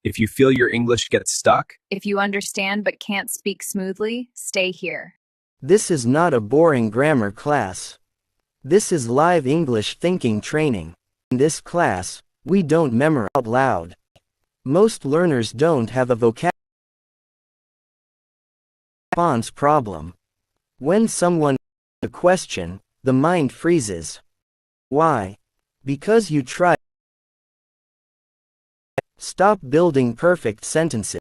If you feel your English gets stuck, If you understand but can't speak smoothly, stay here. This is not a boring grammar class. This is live English thinking training. In this class, we don't memorize out loud. Most learners don't have a vocabulary response problem. When someone asks a question, the mind freezes. Why? Because you try. Stop building perfect sentences.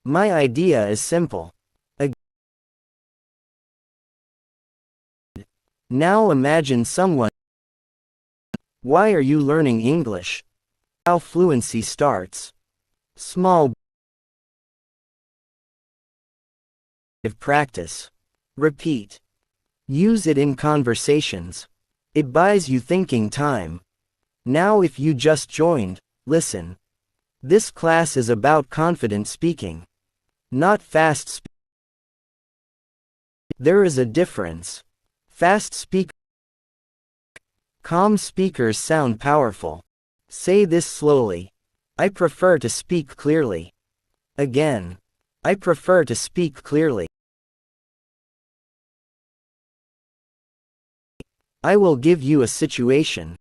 My idea is simple. Now imagine someone. Why are you learning English? How fluency starts. Small practice. Repeat. Use it in conversations. It buys you thinking time. Now if you just joined, listen. This class is about confident speaking, not fast speaking. There is a difference. Fast speakers, calm speakers sound powerful. Say this slowly. I prefer to speak clearly. Again. I prefer to speak clearly. I will give you a situation.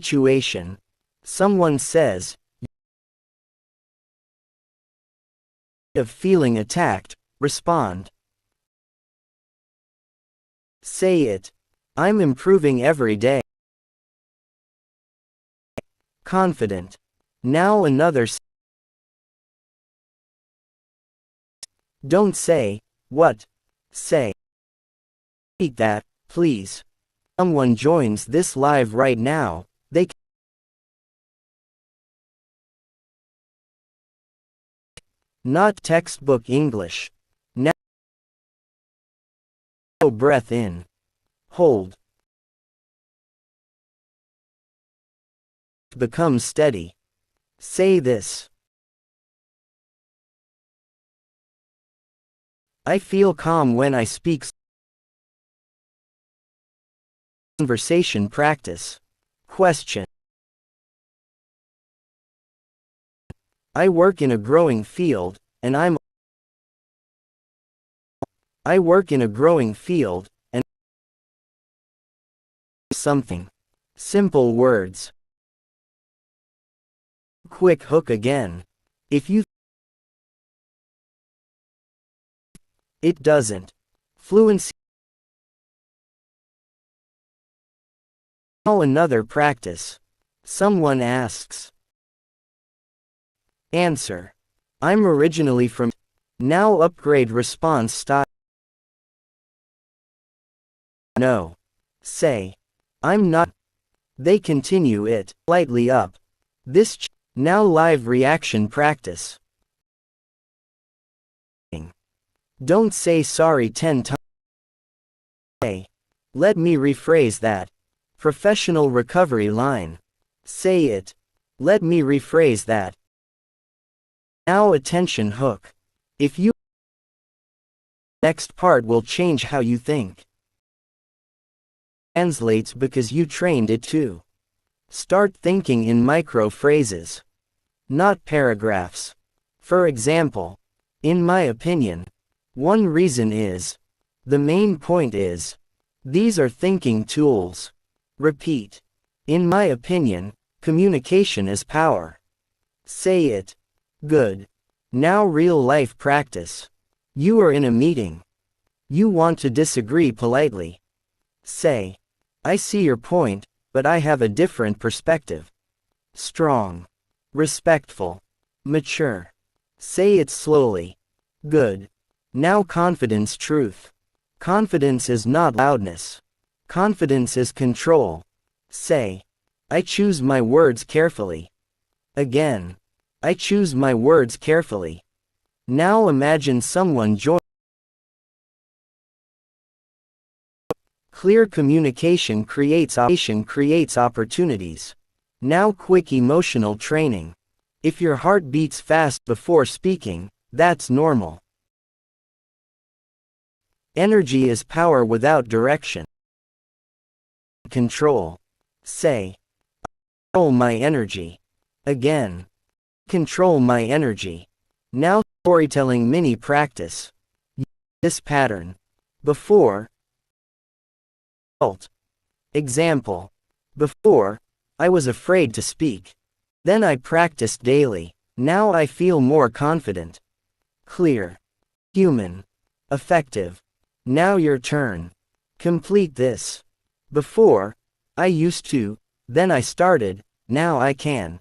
Situation. Someone says, of feeling attacked, respond. Say it. I'm improving every day. Confident. Now another. Don't say, what? Say. Repeat that, please. Someone joins this live right now, they can. Not textbook English. Now breath in. Hold. Become steady. Say this. I feel calm when I speak. Conversation practice. Question. I work in a growing field, and I work in a growing field, and something. Simple words. Quick hook again. If you it doesn't. Fluency. Now another practice. Someone asks. Answer. I'm originally from. Now upgrade response style. No. Say. I'm not. They continue it, lightly up. This now live reaction practice. Don't say sorry 10 times. Say. Let me rephrase that. Professional recovery line. Say it. Let me rephrase that. Now attention hook. If you next part will change how you think. Translates because you trained it to. Start thinking in micro phrases, not paragraphs. For example, in my opinion, one reason is, the main point is, these are thinking tools. Repeat. In my opinion, communication is power. Say it. Good. Now real life practice. You are in a meeting. You want to disagree politely. Say. I see your point, but I have a different perspective. Strong. Respectful. Mature. Say it slowly. Good. Now confidence truth. Confidence is not loudness. Confidence is control. Say. I choose my words carefully. Again. I choose my words carefully. Now imagine someone join. Clear communication creates opportunities. Now quick emotional training. If your heart beats fast before speaking, that's normal. Energy is power without direction. Control. Say. Control my energy. Again. Control my energy. Now storytelling mini practice. Use this pattern. Before. Example. Before, I was afraid to speak. Then I practiced daily. Now I feel more confident. Clear. Human. Effective. Now your turn. Complete this. Before, I used to, then I started, now I can.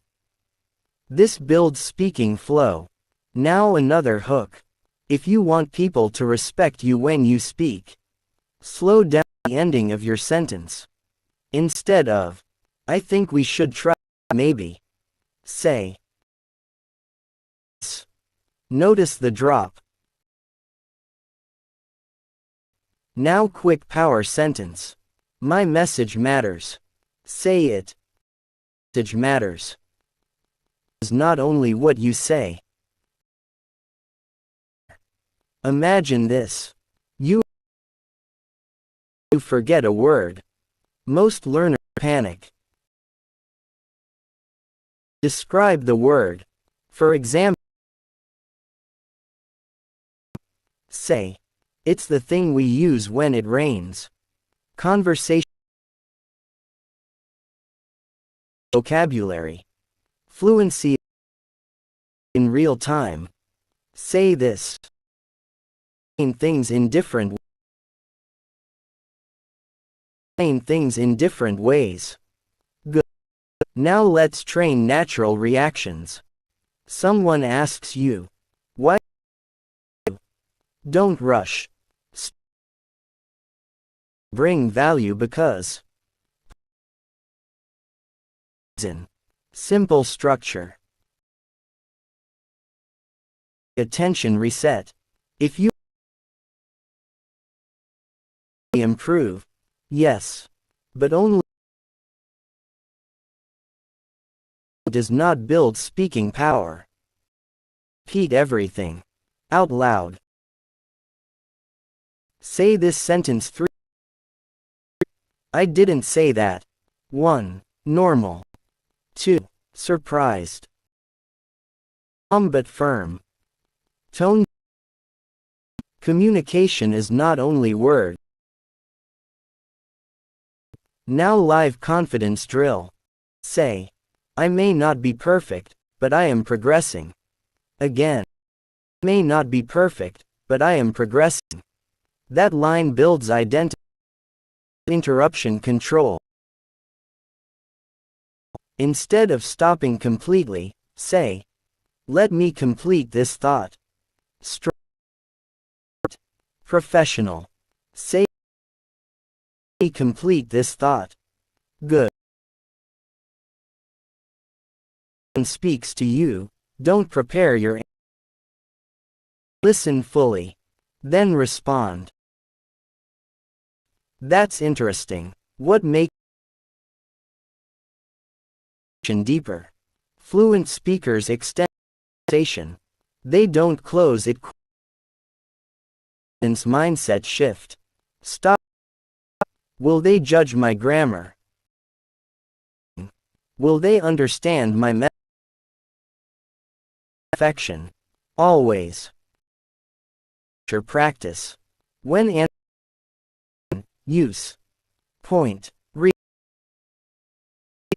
This builds speaking flow. Now another hook. If you want people to respect you when you speak, slow down the ending of your sentence. Instead of, I think we should try, maybe. Say. Notice the drop. Now quick power sentence. My message matters. Say it. Message matters. Is not only what you say. Imagine this. You forget a word. Most learners panic. Describe the word. For example, say, it's the thing we use when it rains. Conversation. Vocabulary. Fluency in real time. Say this. Things in different ways. Good. Now let's train natural reactions. Someone asks you, why? Don't rush. Bring value because. Simple structure. Attention reset. If you improve, yes, but only does not build speaking power. Repeat everything out loud. Say this sentence 3. I didn't say that. 1. Normal. 2. Surprised. Calm but firm. Tone. Communication is not only words. Now live confidence drill. Say, I may not be perfect, but I am progressing. Again. I may not be perfect, but I am progressing. That line builds identity. Interruption control. Instead of stopping completely, say, let me complete this thought. Professional. Say, let me complete this thought. Good. When speaks to you, don't prepare your answer. Listen fully. Then respond. That's interesting. What makes deeper? Fluent speakers extend conversation. They don't close it. Mindset shift. Stop. Will they judge my grammar? Will they understand my message? Affection. Always. Practice. When use. Point.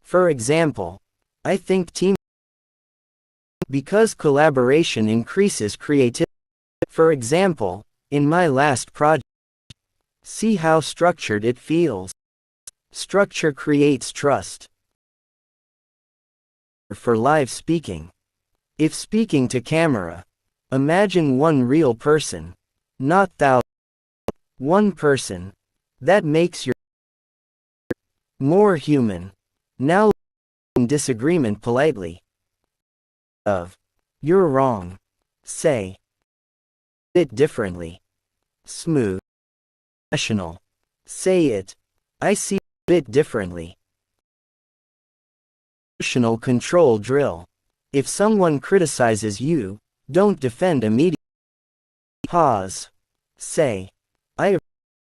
For example, I think team because collaboration increases creativity. For example, in my last project, see how structured it feels. Structure creates trust. For live speaking. If speaking to camera, imagine one real person, not thousands. One person. That makes your more human. Now, disagreement politely. You're wrong. Say it differently. Smooth. Professional. Say it. I see it differently. Emotional control drill. If someone criticizes you, don't defend immediately. Pause. Say, I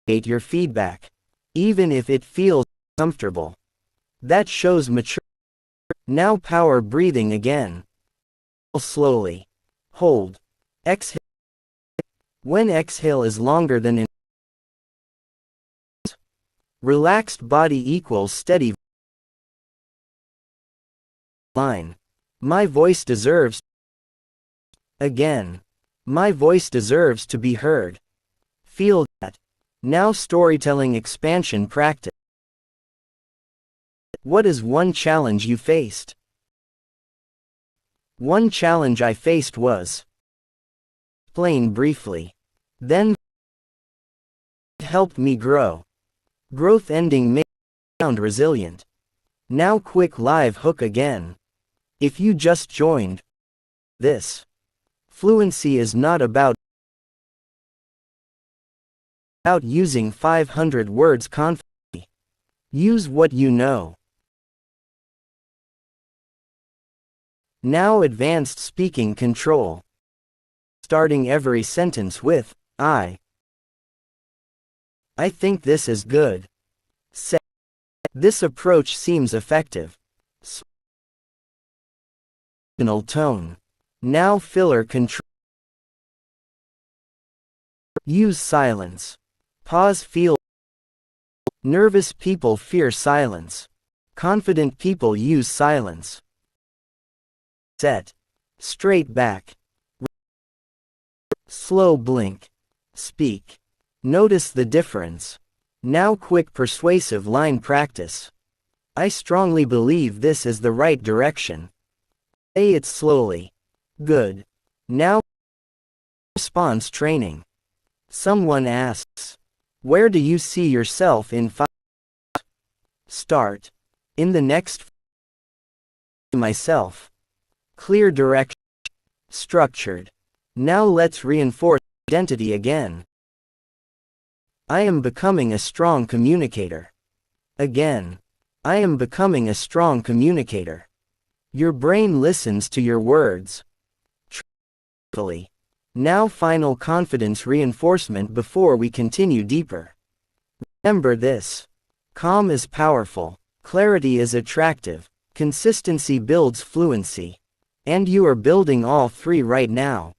appreciate your feedback. Even if it feels comfortable. That shows maturity. Now power breathing again. Slowly. Hold. Exhale. When exhale is longer than in, relaxed body equals steady line. My voice deserves. Again. My voice deserves to be heard. Feel that. Now storytelling expansion practice. What is one challenge you faced? One challenge I faced was. Explain briefly. Then it helped me grow. Growth ending made me sound resilient. Now quick live hook again. If you just joined this, fluency is not about using 500 words confidently. Use what you know. Now advanced speaking control. Starting every sentence with, I think this is good. Say, this approach seems effective. Tone. Now filler control. Use silence. Pause. Feel. Nervous people fear silence. Confident people use silence. Set. Straight back. Slow blink. Speak. Notice the difference. Now quick persuasive line practice. I strongly believe this is the right direction. Say it slowly. Good. Now response training. Someone asks, where do you see yourself in 5 years? Start. In the next myself. Clear direction. Structured. Now let's reinforce identity again. I am becoming a strong communicator. Again. I am becoming a strong communicator. Your brain listens to your words. Truthfully. Now final confidence reinforcement before we continue deeper. Remember this. Calm is powerful. Clarity is attractive. Consistency builds fluency. And you are building all three right now.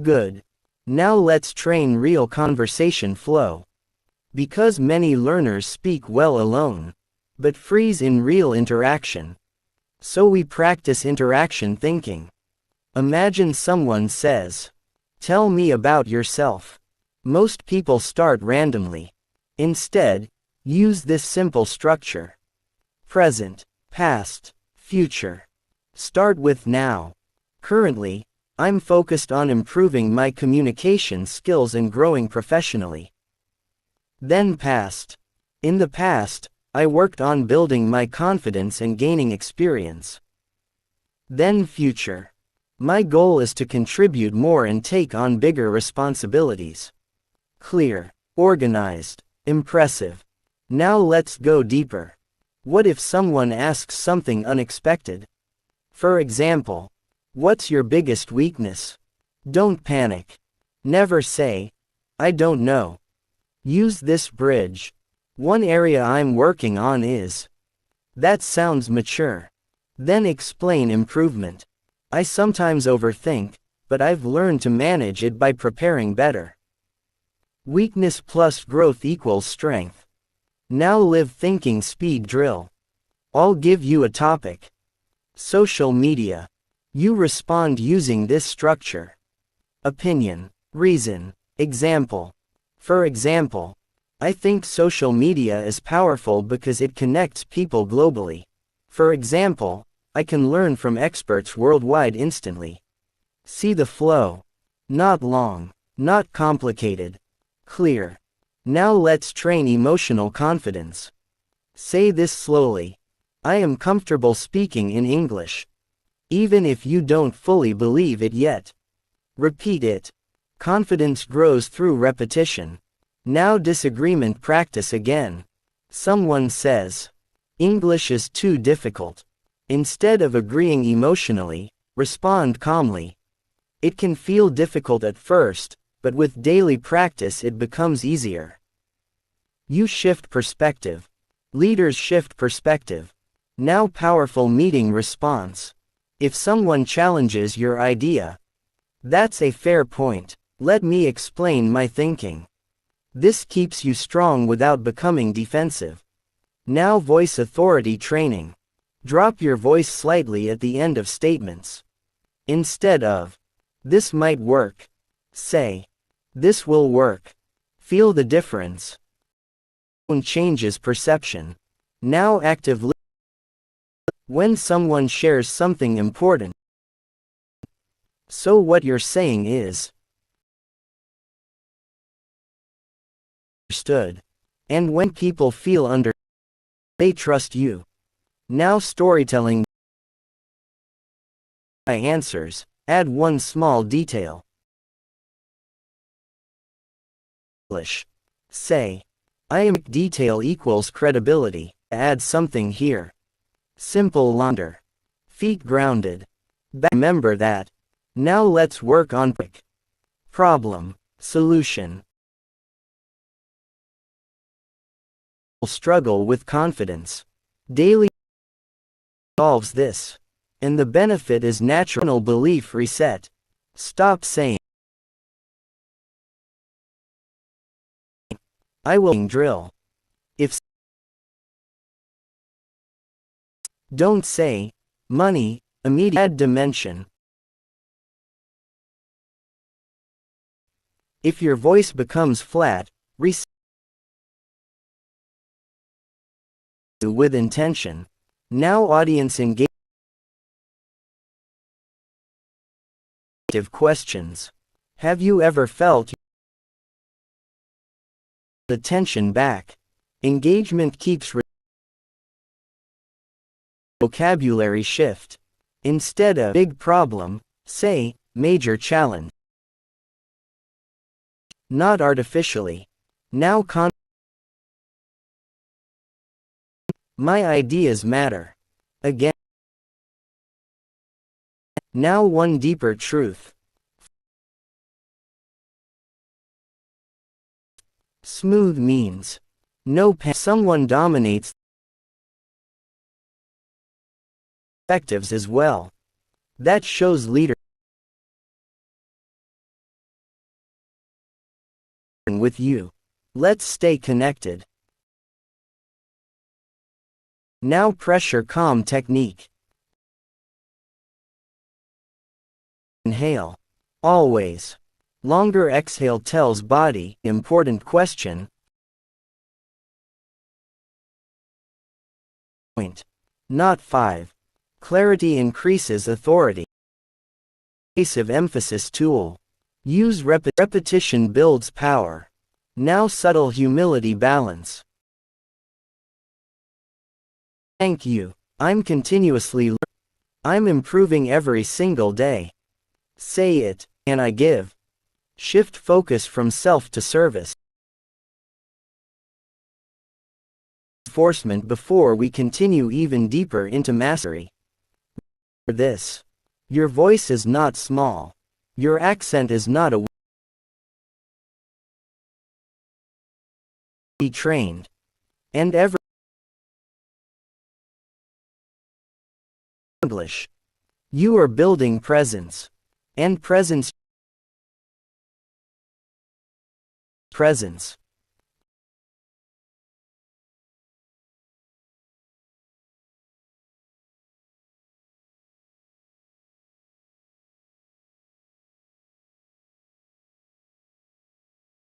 Good. Now let's train real conversation flow. Because many learners speak well alone, but freeze in real interaction. So we practice interaction thinking. Imagine someone says, tell me about yourself. Most people start randomly. Instead, use this simple structure. Present, past, future. Start with now. Currently, I'm focused on improving my communication skills and growing professionally. Then past. In the past, I worked on building my confidence and gaining experience. Then future. My goal is to contribute more and take on bigger responsibilities. Clear, organized, impressive. Now let's go deeper. What if someone asks something unexpected? For example, what's your biggest weakness? Don't panic. Never say, I don't know. Use this bridge. One area I'm working on is. That sounds mature. Then explain improvement. I sometimes overthink, but I've learned to manage it by preparing better. Weakness plus growth equals strength. Now live thinking speed drill. I'll give you a topic. Social media. You respond using this structure. Opinion, reason, example. For example, I think social media is powerful because it connects people globally. For example, I can learn from experts worldwide instantly. See the flow. Not long, not complicated. Clear. Now let's train emotional confidence. Say this slowly. I am comfortable speaking in English. Even if you don't fully believe it yet. Repeat it. Confidence grows through repetition. Now disagreement practice again. Someone says, English is too difficult. Instead of agreeing emotionally, respond calmly. It can feel difficult at first, but with daily practice it becomes easier. You shift perspective. Leaders shift perspective. Now powerful meeting response. If someone challenges your idea, that's a fair point. Let me explain my thinking. This keeps you strong without becoming defensive. Now voice authority training. Drop your voice slightly at the end of statements. Instead of, "This might work," say, "This will work." Feel the difference. Tone changes perception. Now active listening. When someone shares something important, so what you're saying is understood. And when people feel understood, they trust you. Now storytelling. By answers, add one small detail. English. Say, "I am detail equals credibility." Add something here. Simple launder. Feet grounded. Remember that. Now let's work on problem, solution. Struggle with confidence. Daily solves this. And the benefit is natural belief reset. Stop saying, "I will drill." If don't say, "Money," immediate add dimension. If your voice becomes flat, reset with intention. Now audience engagement. Questions. Have you ever felt the tension back? Engagement keeps vocabulary shift. Instead of big problem, say major challenge. Not artificially. Now my ideas matter. Again. Now one deeper truth. Smooth means no someone dominates perspectives as well. That shows leader with you. Let's stay connected. Now pressure calm technique. Inhale. Always. Longer exhale tells body, important question. Point. Not 5. Clarity increases authority. Persuasive emphasis tool. Use repetition builds power. Now subtle humility balance. Thank you. I'm continuously learning. I'm improving every single day. Say it, and I give. Shift focus from self to service. Enforcement before we continue even deeper into mastery. For this, your voice is not small. Your accent is not a be trained. And every English. You are building presence. And presence.